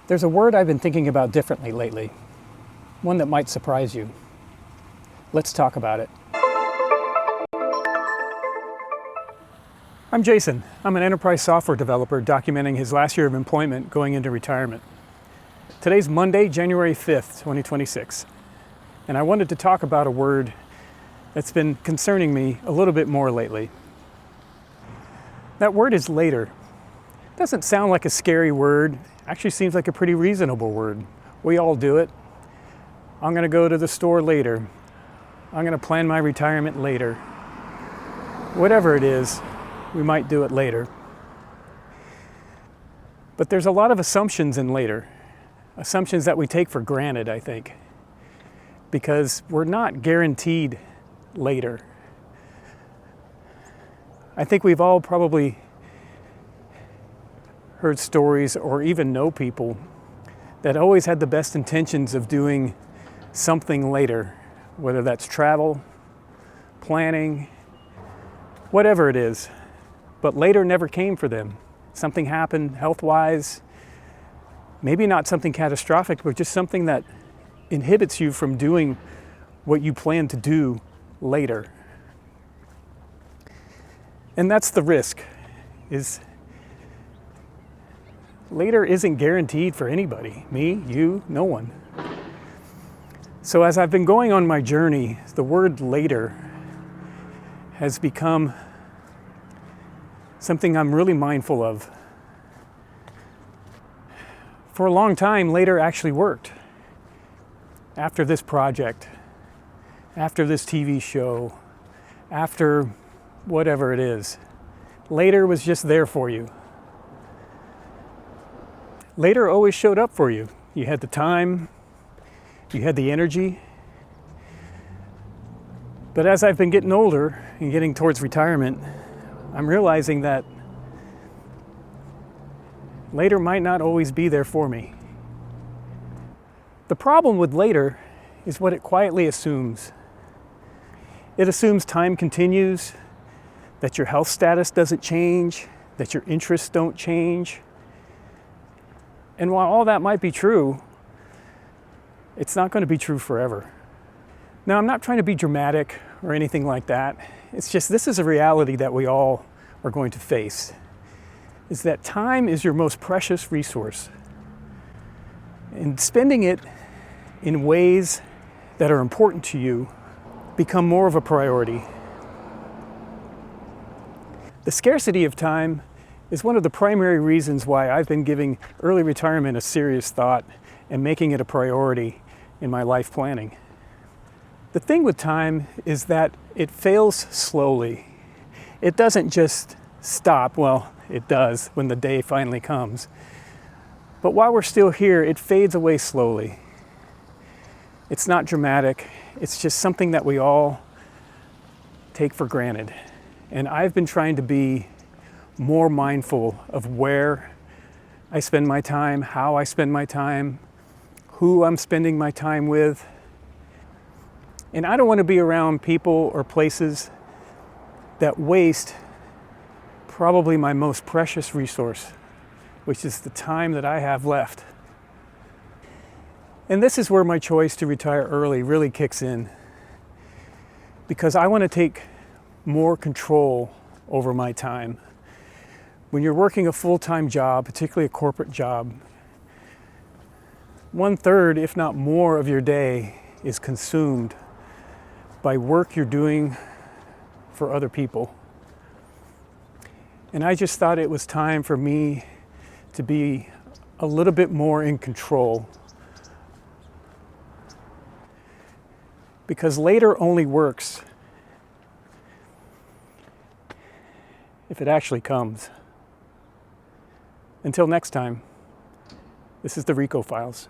There's a word I've been thinking about differently lately, one that might surprise you. Let's talk about it. I'm Jason. I'm an enterprise software developer documenting his last year of employment going into retirement. Today's Monday, January 5th, 2026, and I wanted to talk about a word that's been concerning me a little bit more lately. That word is later. It doesn't sound like a scary word. Actually seems like a pretty reasonable word. We all do it. I'm going to go to the store later. I'm going to plan my retirement later. Whatever it is, we might do it later. But there's a lot of assumptions in later. Assumptions that we take for granted, I think. Because we're not guaranteed later. I think we've all probably heard stories or even know people that always had the best intentions of doing something later, whether that's travel, planning, whatever it is. But later never came for them. Something happened health-wise, maybe not something catastrophic, but just something that inhibits you from doing what you plan to do later. And that's the risk, is later isn't guaranteed for anybody. Me, you, no one. So as I've been going on my journey, the word later has become something I'm really mindful of. For a long time, later actually worked. After this project, after this TV show, after whatever it is, later was just there for you. Later always showed up for you. You had the time, you had the energy. But as I've been getting older and getting towards retirement, I'm realizing that later might not always be there for me. The problem with later is what it quietly assumes. It assumes time continues, that your health status doesn't change, that your interests don't change. And while all that might be true, it's not going to be true forever. Now, I'm not trying to be dramatic or anything like that. It's just this is a reality that we all are going to face, is that time is your most precious resource. And spending it in ways that are important to you become more of a priority. The scarcity of time is one of the primary reasons why I've been giving early retirement a serious thought and making it a priority in my life planning. The thing with time is that it fails slowly. It doesn't just stop. Well, it does when the day finally comes. But while we're still here, it fades away slowly. It's not dramatic. It's just something that we all take for granted. And I've been trying to be more mindful of where I spend my time, how I spend my time, who I'm spending my time with. And I don't want to be around people or places that waste probably my most precious resource, which is the time that I have left. And this is where my choice to retire early really kicks in, because I want to take more control over my time. When you're working a full-time job, particularly a corporate job, 1/3, if not more, of your day is consumed by work you're doing for other people. And I just thought it was time for me to be a little bit more in control. Because later only works if it actually comes. Until next time, this is the Rieko Files.